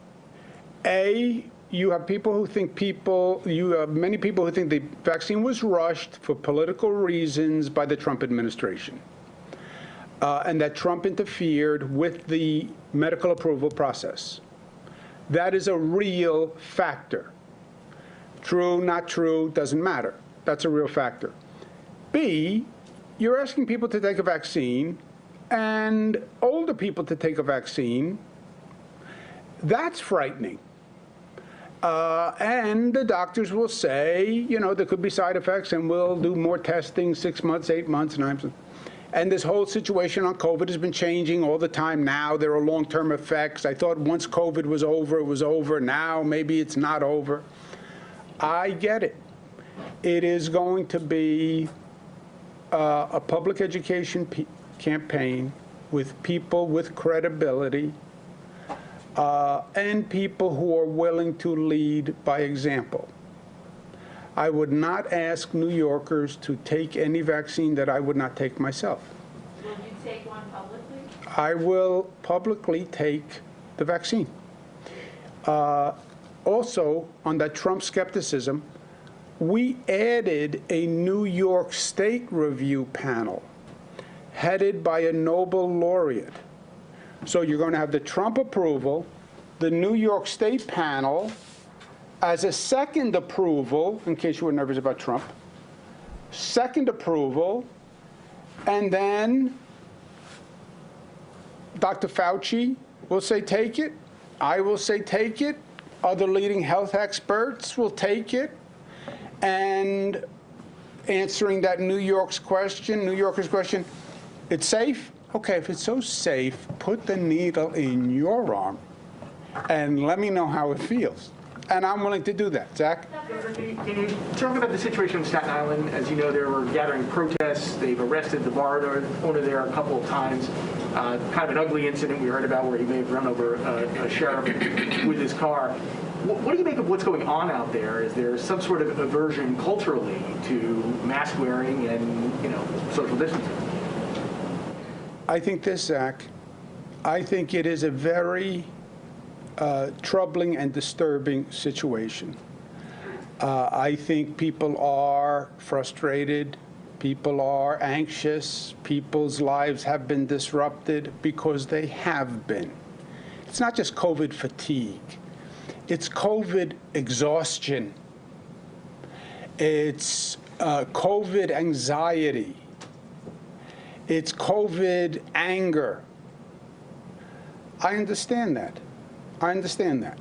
You have people who think you have many people who think the vaccine was rushed for political reasons by the Trump administration, and that Trump interfered with the medical approval process. That is a real factor. True, not true, doesn't matter. That's a real factor. B, you're asking people to take a vaccine and older people to take a vaccine. That's frightening. And the doctors will say, you know, there could be side effects, and we'll do more testing, 6 months, 8 months, 9 months. And this whole situation on COVID has been changing all the time now. There are long-term effects. I thought once COVID was over, it was over. Now maybe it's not over. I get it. It is going to be a public education campaign with people with credibility, and people who are willing to lead by example. I would not ask New Yorkers to take any vaccine that I would not take myself.
Will you take one publicly?
I will publicly take the vaccine. Also, on that Trump skepticism, we added a New York State review panel headed by a Nobel laureate. So you're going to have the Trump approval, the New York State panel as a second approval, in case you were nervous about Trump, second approval, and then Dr. Fauci will say take it, I will say take it, other leading health experts will take it, and answering that New Yorker's question, it's safe? Okay, if it's so safe, put the needle in your arm and let me know how it feels. And I'm willing to do that. Zach?
Can you talk about the situation in Staten Island? As you know, there were gathering protests. They've arrested the bar owner there a couple of times. Kind of an ugly incident we heard about where he may have run over a sheriff with his car. What do you make of what's going on out there? Is there some sort of aversion culturally to mask wearing and, you know, social distancing?
I think this, Zach. I think it is a very troubling and disturbing situation. I think people are frustrated. People are anxious. People's lives have been disrupted because they have been. It's not just COVID fatigue. It's COVID exhaustion. It's COVID anxiety. It's COVID anger. I understand that. I understand that.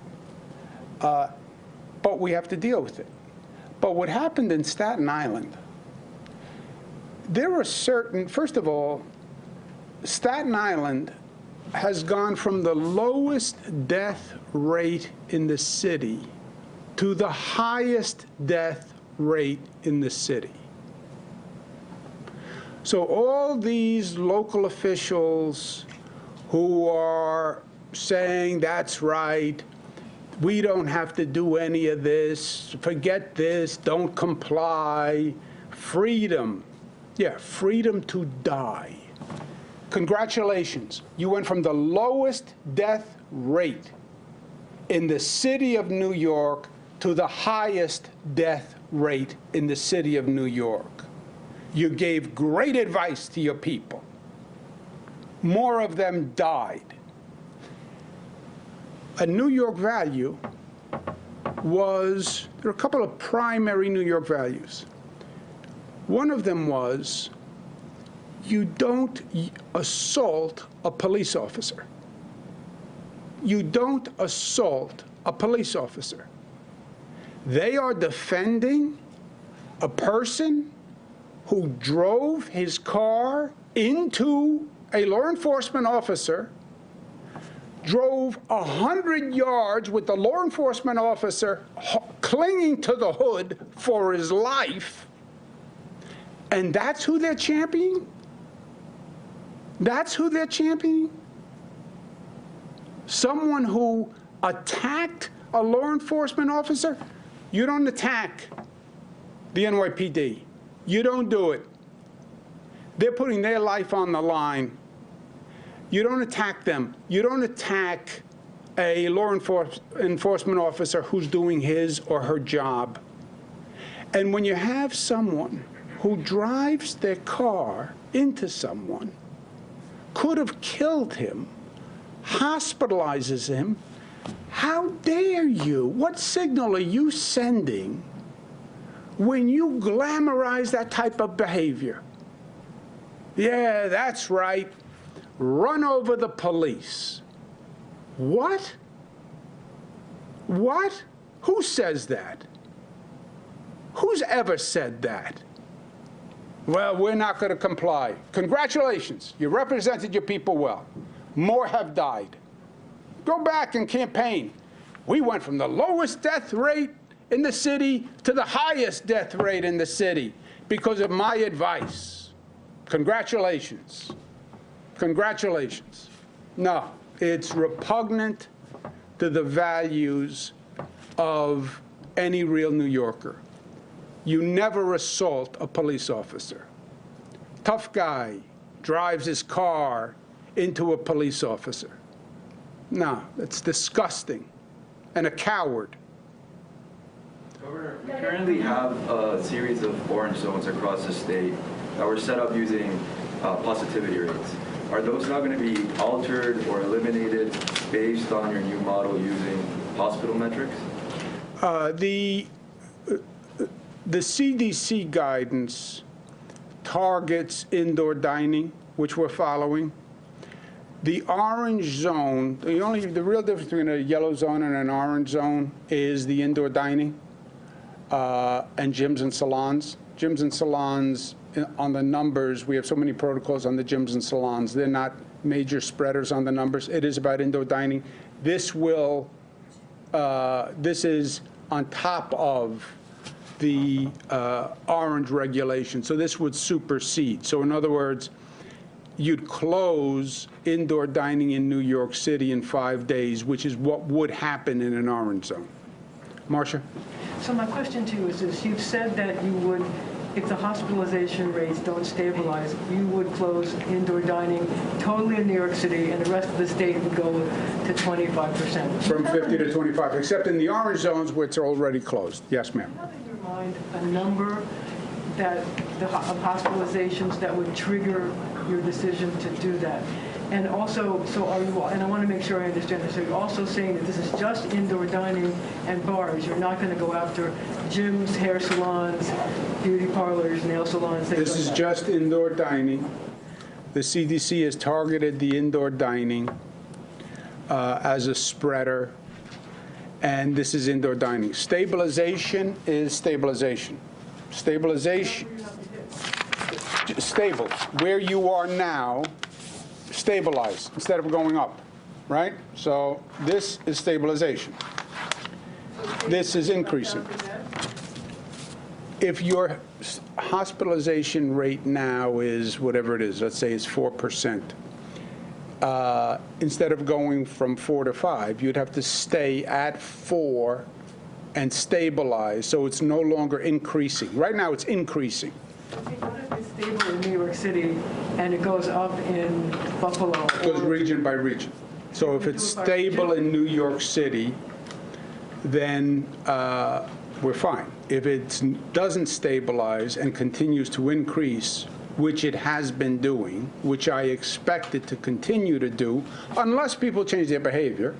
But we have to deal with it. But what happened in Staten Island, there are certain, first of all, Staten Island has gone from the lowest death rate in the city to the highest death rate in the city. So all these local officials who are saying, that's right, we don't have to do any of this, forget this, don't comply, freedom. Yeah, freedom to die. Congratulations. You went from the lowest death rate in the city of New York to the highest death rate in the city of New York. You gave great advice to your people. More of them died. A New York value was, there are a couple of primary New York values. One of them was, you don't assault a police officer. You don't assault a police officer. They are defending a person who drove his car into a law enforcement officer, drove 100 yards with the law enforcement officer clinging to the hood for his life, and that's who they're championing? That's who they're championing? Someone who attacked a law enforcement officer? You don't attack the NYPD. You don't do it. They're putting their life on the line. You don't attack them. You don't attack a law enforcement officer who's doing his or her job. And when you have someone who drives their car into someone, could have killed him, hospitalizes him, how dare you? What signal are you sending when you glamorize that type of behavior? Yeah, that's right. Run over the police. What? What? Who says that? Who's ever said that? Well, we're not going to comply. Congratulations. You represented your people well. More have died. Go back and campaign. We went from the lowest death rate in the city to the highest death rate in the city because of my advice. Congratulations. Congratulations. No, it's repugnant to the values of any real New Yorker. You never assault a police officer. Tough guy drives his car into a police officer. No, that's disgusting. And a coward.
Governor, we currently have a series of orange zones across the state that were set up using positivity rates. Are those now going to be altered or eliminated based on your new model using hospital metrics?
The CDC guidance targets indoor dining, which we're following. The orange zone, the real difference between a yellow zone and an orange zone is the indoor dining and gyms and salons. Gyms and salons, on the numbers, we have so many protocols on the gyms and salons. They're not major spreaders on the numbers. It is about indoor dining. This is on top of the orange regulation. So this would supersede. So in other words, you'd close indoor dining in New York City in 5 days, which is what would happen in an orange zone. Marcia?
So my question to you is this. You've said that you would, if the hospitalization rates don't stabilize, you would close indoor dining totally in New York City, and the rest of the state would go to 25%.
From 50 to 25, except in the orange zones where it's already closed. Yes, ma'am.
Have in your mind a number that of hospitalizations that would trigger your decision to do that? And also, so are you, and I want to make sure I understand this, so you're also saying that this is just indoor dining and bars. You're not going to go after gyms, hair salons, beauty parlors, nail salons, things
This
like
is
that.
just indoor dining. The CDC has targeted the indoor dining as a spreader, and this is indoor dining. Stabilization is stabilization. Stabilization, stable. Where you are now, stabilize instead of going up, right? So this is stabilization. This is increasing. If your hospitalization rate now is whatever it is, let's say it's 4%, instead of going from 4 to 5, you'd have to stay at 4 and stabilize, so it's no longer increasing. Right now, it's increasing.
What if it's stable in New York City and it goes up in Buffalo?
It goes region by region. So if it's stable in New York City, then we're fine. If it doesn't stabilize and continues to increase, which it has been doing, which I expect it to continue to do, unless people change their behavior,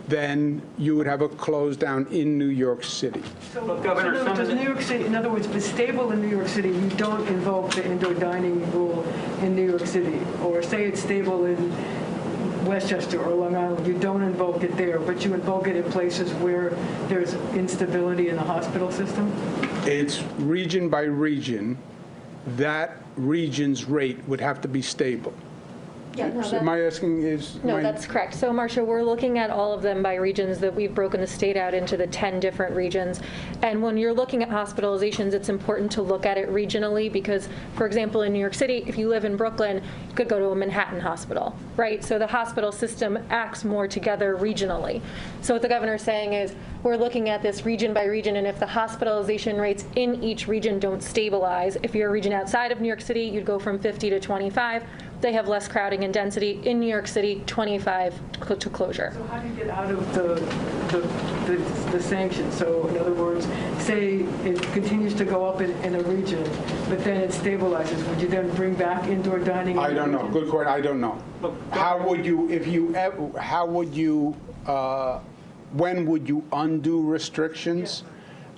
then you would have a close down in New York City.
Well, Governor,
Does New York City, in other words, if it's stable in New York City, you don't invoke the indoor dining rule in New York City, or say it's stable in Westchester or Long Island, you don't invoke it there, but you invoke it in places where there's instability in the hospital system?
It's region by region. That region's rate would have to be stable.
Yeah, no,
So am I asking is...
No, that's correct. So, Marcia, we're looking at all of them by regions. That we've broken the state out into the 10 different regions. And when you're looking at hospitalizations, it's important to look at it regionally because, for example, in New York City, if you live in Brooklyn, you could go to a Manhattan hospital, right? So the hospital system acts more together regionally. So what the governor's saying is we're looking at this region by region, and if the hospitalization rates in each region don't stabilize, if you're a region outside of New York City, you'd go from 50 to 25. They have less crowding and density. In New York City, 25 to closure.
So how do you get out of the sanctions? So in other words, say it continues to go up in a region, but then it stabilizes. Would you then bring back indoor dining?
I don't know. Good question. I don't know. How would you, if you, how would you, when would you undo restrictions?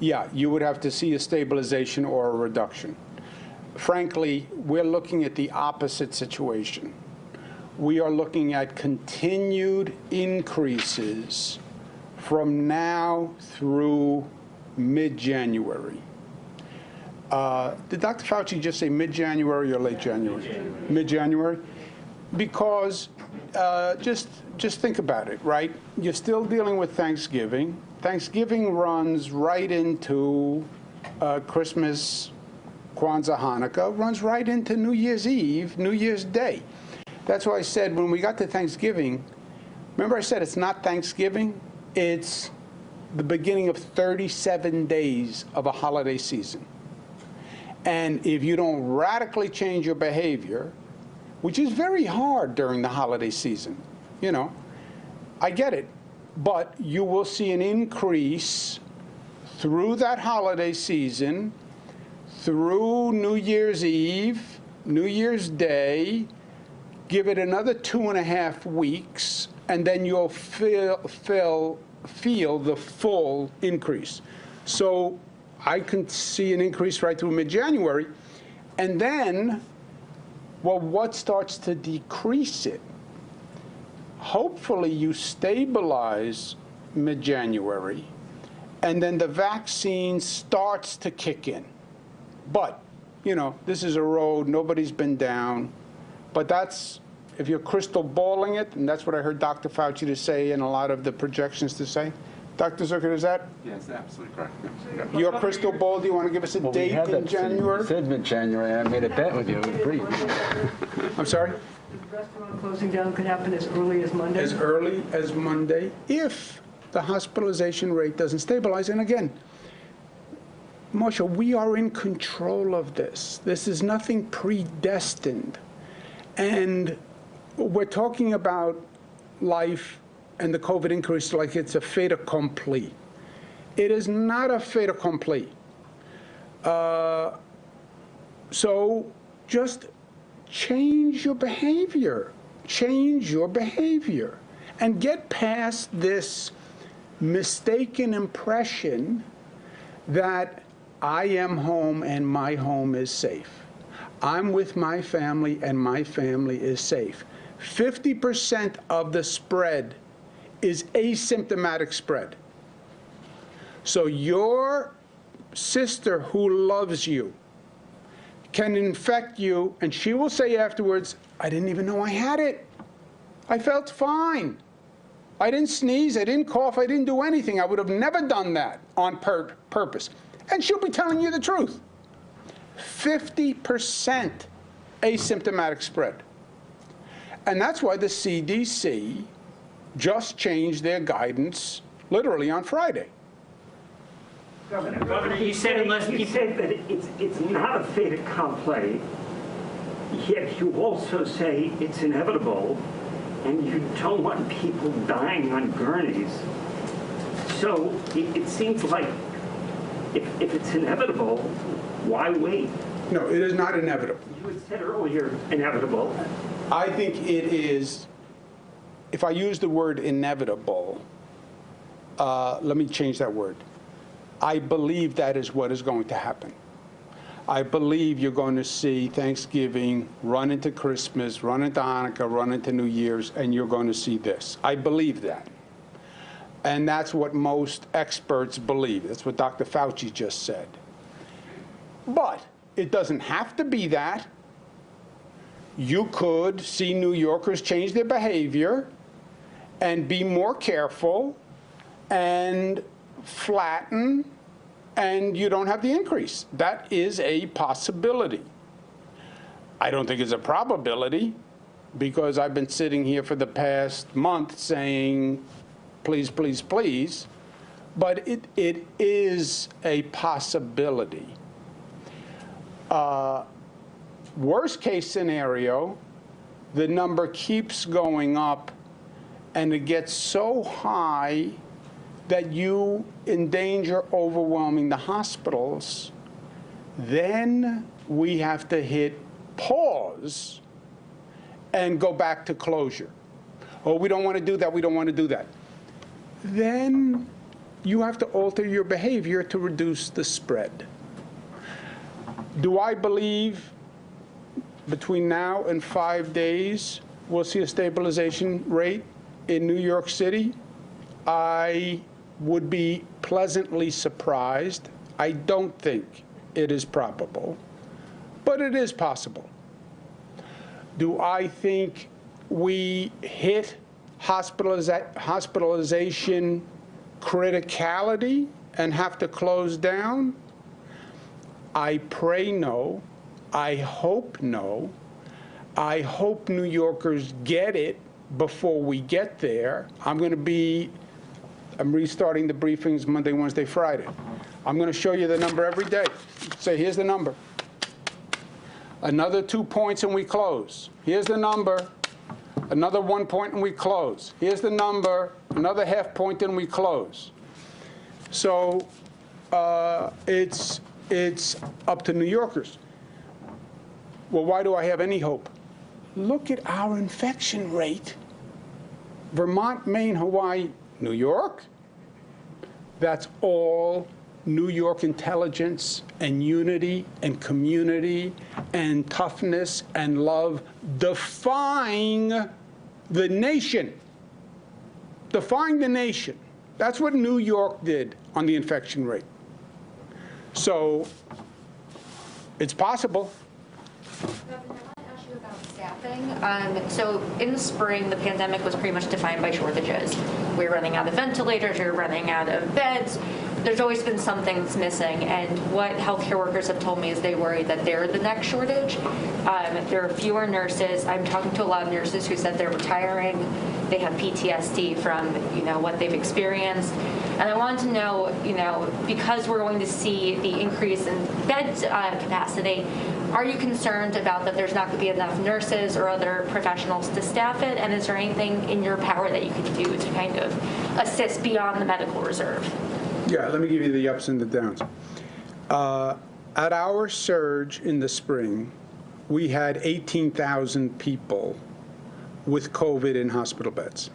Yeah, you would have to see a stabilization or a reduction. Frankly, we're looking at the opposite situation. We are looking at continued increases from now through mid-January. Did Dr. Fauci just say mid-January or late January? Mid-January? Because just think about it, right? You're still dealing with Thanksgiving. Thanksgiving runs right into Christmas, Kwanzaa, Hanukkah, runs right into New Year's Eve, New Year's Day. That's why I said when we got to Thanksgiving, remember I said it's not Thanksgiving, it's the beginning of 37 days of a holiday season. And if you don't radically change your behavior, which is very hard during the holiday season, you know, I get it, but you will see an increase through that holiday season, through New Year's Eve, New Year's Day, give it another 2.5 weeks, and then you'll feel the full increase. So I can see an increase right through mid-January, and then, well, what starts to decrease it? Hopefully you stabilize mid-January, and then the vaccine starts to kick in. But, you know, this is a road, nobody's been down. But that's, if you're crystal balling it, and that's what I heard Dr. Fauci to say and a lot of the projections to say. Dr. Zucker, is that?
Yes, absolutely correct.
Yeah. Your crystal ball, do you want to give us a date in January?
You said mid-January, and I made a bet with you. It was brief.
I'm sorry?
The restaurant closing down could happen as early as Monday?
As early as Monday, if the hospitalization rate doesn't stabilize. And again, Marcia, we are in control of this. This is nothing predestined. And we're talking about life and the COVID increase like it's a fait accompli. It is not a fait accompli. So just change your behavior. Change your behavior. And get past this mistaken impression that I am home and my home is safe. I'm with my family, and my family is safe. 50% of the spread is asymptomatic spread. So your sister who loves you can infect you, and she will say afterwards, I didn't even know I had it. I felt fine. I didn't sneeze, I didn't cough, I didn't do anything. I would have never done that on purpose. And she'll be telling you the truth. 50% asymptomatic spread. And that's why the CDC just changed their guidance literally on Friday.
Governor, you said that it's not a fait accompli, yet you also say it's inevitable, and you don't want people dying on gurneys. So it seems like if it's inevitable, why wait?
No, it is not inevitable.
You had said earlier, inevitable.
I think it is, if I use the word inevitable, let me change that word. I believe that is what is going to happen. I believe you're going to see Thanksgiving run into Christmas, run into Hanukkah, run into New Year's, and you're going to see this. I believe that. And that's what most experts believe. That's what Dr. Fauci just said. But it doesn't have to be that. You could see New Yorkers change their behavior and be more careful and flatten, and you don't have the increase. That is a possibility. I don't think it's a probability, because I've been sitting here for the past month saying, please, please, please, but it is a possibility. Worst case scenario, the number keeps going up and it gets so high that you endanger overwhelming the hospitals. Then we have to hit pause and go back to closure. Oh, we don't want to do that, we don't want to do that. Then you have to alter your behavior to reduce the spread. Do I believe between now and 5 days we'll see a stabilization rate in New York City? I would be pleasantly surprised. I don't think it is probable, but it is possible. Do I think we hit hospitalization criticality and have to close down? I pray no. I hope no. I hope New Yorkers get it before we get there. I'm restarting the briefings Monday, Wednesday, Friday. I'm going to show you the number every day. Say, here's the number. Another 2 points and we close. Here's the number. Another 1 point and we close. Here's the number. Another half point and we close. So it's up to New Yorkers. Well, why do I have any hope? Look at our infection rate. Vermont, Maine, Hawaii, New York. That's all New York intelligence and unity and community and toughness and love defying the nation. Defying the nation. That's what New York did on the infection rate. So it's possible.
So in the spring, the pandemic was pretty much defined by shortages. We were running out of ventilators, we were running out of beds. There's always been some things missing, and what healthcare workers have told me is they worry that they're the next shortage. There are fewer nurses. I'm talking to a lot of nurses who said they're retiring. They have PTSD from, what they've experienced. And I wanted to know, because we're going to see the increase in bed capacity, are you concerned about that there's not going to be enough nurses or other professionals to staff it? And is there anything in your power that you can do to kind of assist beyond the medical reserve?
Yeah, let me give you the ups and the downs. At our surge in the spring, we had 18,000 people with COVID in hospital beds.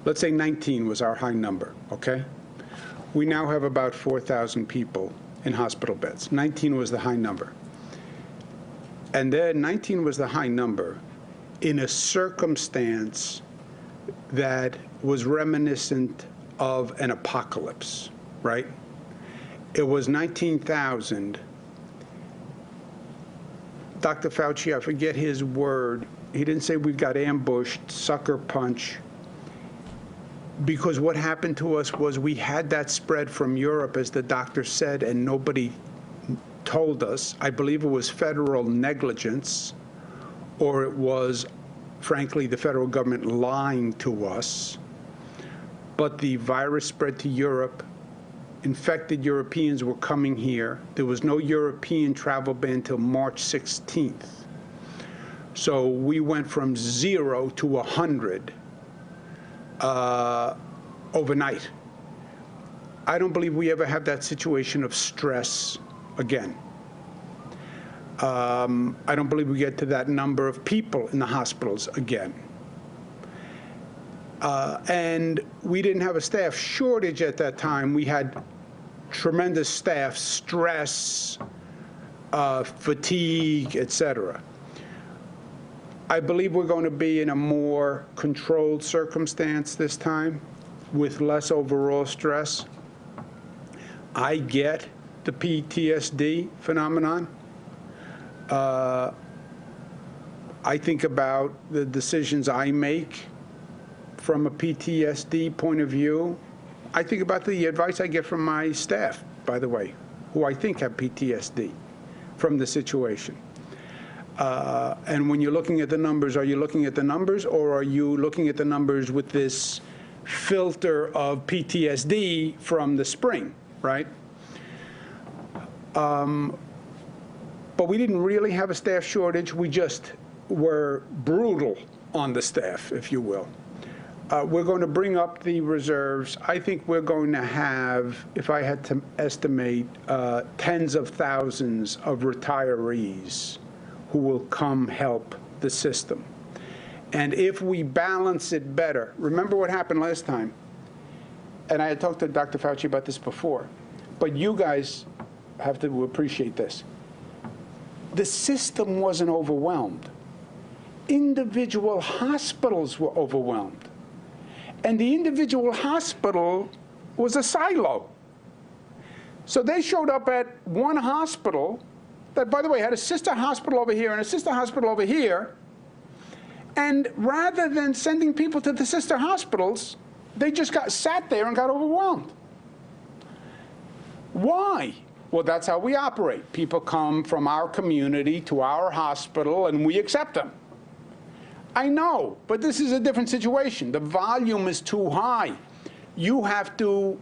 Let's say 19 was our high number, okay? We now have about 4,000 people in hospital beds. 19 was the high number. And then 19 was the high number in a circumstance that was reminiscent of an apocalypse, right? It was 19,000. Dr. Fauci, I forget his word. He didn't say we got ambushed, sucker punch. Because what happened to us was we had that spread from Europe, as the doctor said, and nobody told us. I believe it was federal negligence, or it was, frankly, the federal government lying to us. But the virus spread to Europe. Infected Europeans were coming here. There was no European travel ban until March 16th. So we went from 0 to 100 overnight. I don't believe we ever have that situation of stress again. I don't believe we get to that number of people in the hospitals again. And we didn't have a staff shortage at that time. We had tremendous staff stress, fatigue, etc. I believe we're going to be in a more controlled circumstance this time with less overall stress. I get the PTSD phenomenon. I think about the decisions I make from a PTSD point of view. I think about the advice I get from my staff, by the way, who I think have PTSD from the situation. And when you're looking at the numbers, are you looking at the numbers, or are you looking at the numbers with this filter of PTSD from the spring, right? But we didn't really have a staff shortage. We just were brutal on the staff, if you will. We're going to bring up the reserves. I think we're going to have, if I had to estimate, tens of thousands of retirees who will come help the system. And if we balance it better, remember what happened last time, and I had talked to Dr. Fauci about this before, but you guys have to appreciate this. The system wasn't overwhelmed. Individual hospitals were overwhelmed. And the individual hospital was a silo. So they showed up at one hospital that, by the way, had a sister hospital over here and a sister hospital over here. And rather than sending people to the sister hospitals, they just sat there and got overwhelmed. Why? Well, that's how we operate. People come from our community to our hospital, and we accept them. I know, but this is a different situation. The volume is too high. You have to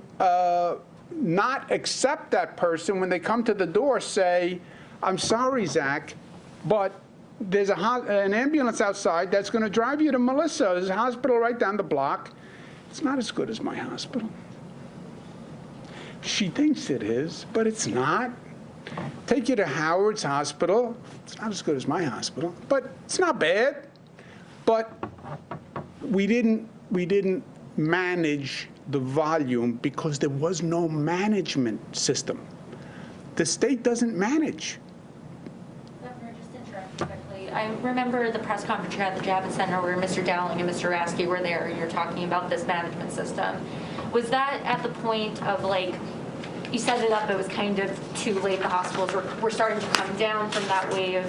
not accept that person when they come to the door, say, I'm sorry, Zach, but there's an ambulance outside that's going to drive you to Melissa. There's a hospital right down the block. It's not as good as my hospital. She thinks it is, but it's not. Take you to Howard's hospital. It's not as good as my hospital, but it's not bad. But we didn't manage the volume because there was no management system. The state doesn't manage.
Governor, just to interrupt quickly, I remember the press conference you had at the Javits Center where Mr. Dowling and Mr. Rasky were there, and you're talking about this management system. Was that at the point of, like, you set it up, it was kind of too late, the hospitals were starting to come down from that wave,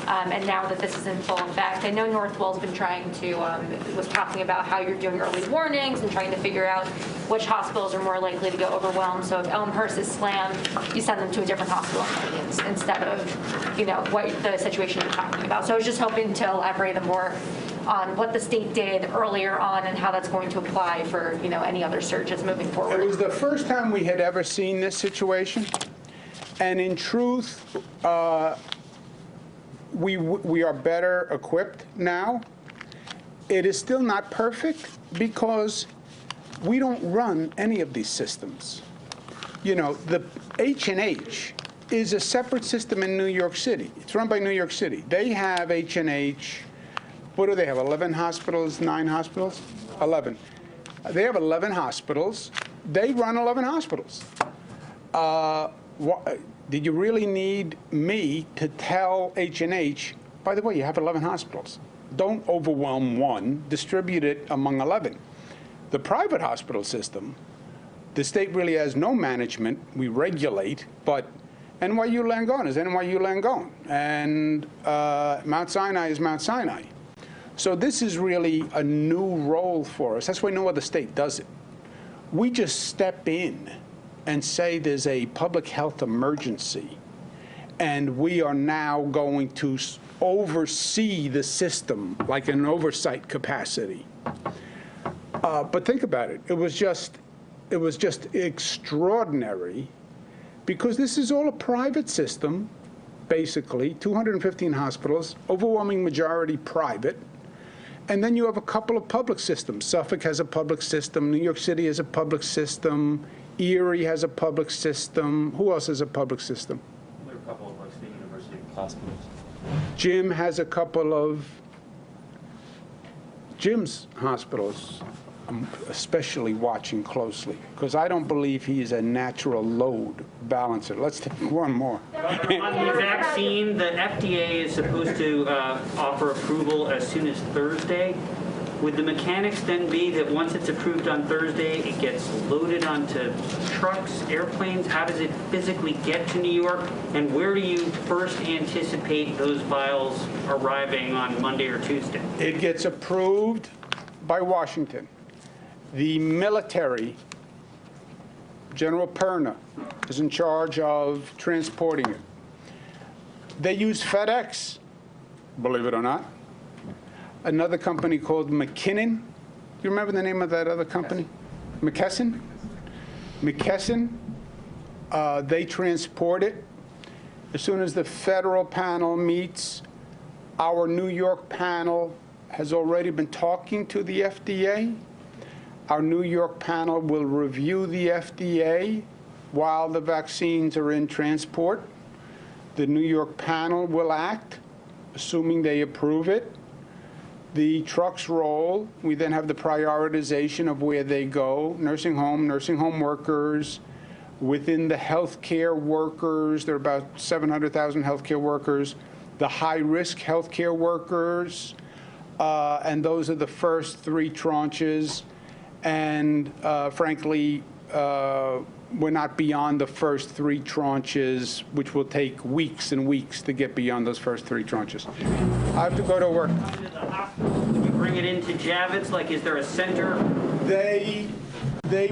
and now that this is in full effect, I know Northwell's been trying to, was talking about how you're doing early warnings and trying to figure out which hospitals are more likely to get overwhelmed. So if Elmhurst is slammed, you send them to a different hospital instead of, you know, what the situation you're talking about. So I was just hoping to elaborate more on what the state did earlier on and how that's going to apply for, you know, any other surges moving forward.
It was the first time we had ever seen this situation, and in truth, we are better equipped now. It is still not perfect because we don't run any of these systems. You know, the H&H is a separate system in New York City. It's run by New York City. They have H&H. What do they have, 11 hospitals, 9 hospitals? 11. They have 11 hospitals. They run 11 hospitals. did you really need me to tell H&H, by the way, you have 11 hospitals. Don't overwhelm one, distribute it among 11. The private hospital system, the state really has no management. We regulate, but NYU Langone is NYU Langone, and Mount Sinai is Mount Sinai. So this is really a new role for us. That's why no other state does it. We just step in and say there's a public health emergency, and we are now going to oversee the system like an oversight capacity. But think about it. It was just extraordinary, because this is all a private system, basically, 215 hospitals, overwhelming majority private. And then you have a couple of public systems. Suffolk has a public system. New York City has a public system. Erie has a public system. Who else has a public system?
There are a couple of State University hospitals.
Jim has a couple of Jim's hospitals. I'm especially watching closely, because I don't believe he is a natural load balancer. Let's take one more.
On the vaccine, the FDA is supposed to offer approval as soon as Thursday. Would the mechanics then be that once it's approved on Thursday, it gets loaded onto trucks, airplanes? How does it physically get to New York? And where do you first anticipate those vials arriving on Monday or Tuesday?
It gets approved by Washington. The military, General Perna, is in charge of transporting it. They use FedEx, believe it or not. Another company called McKinnon. Do you remember the name of that other company? McKesson? McKesson. They transport it. As soon as the federal panel meets, our New York panel has already been talking to the FDA. Our New York panel will review the FDA while the vaccines are in transport. The New York panel will act, assuming they approve it. The trucks roll. We then have the prioritization of where they go. Nursing home workers. Within the healthcare workers, there are about 700,000 healthcare workers. The high-risk healthcare workers, and those are the first 3 tranches. And frankly, we're not beyond the first 3 tranches, which will take weeks and weeks to get beyond those first 3 tranches. I have to go to work.
Do we bring it into Javits? Like, is there a center?
They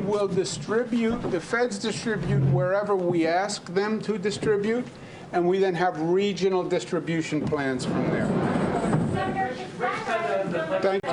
will distribute, the feds distribute wherever we ask them to distribute, and we then have regional distribution plans from there. Thank you.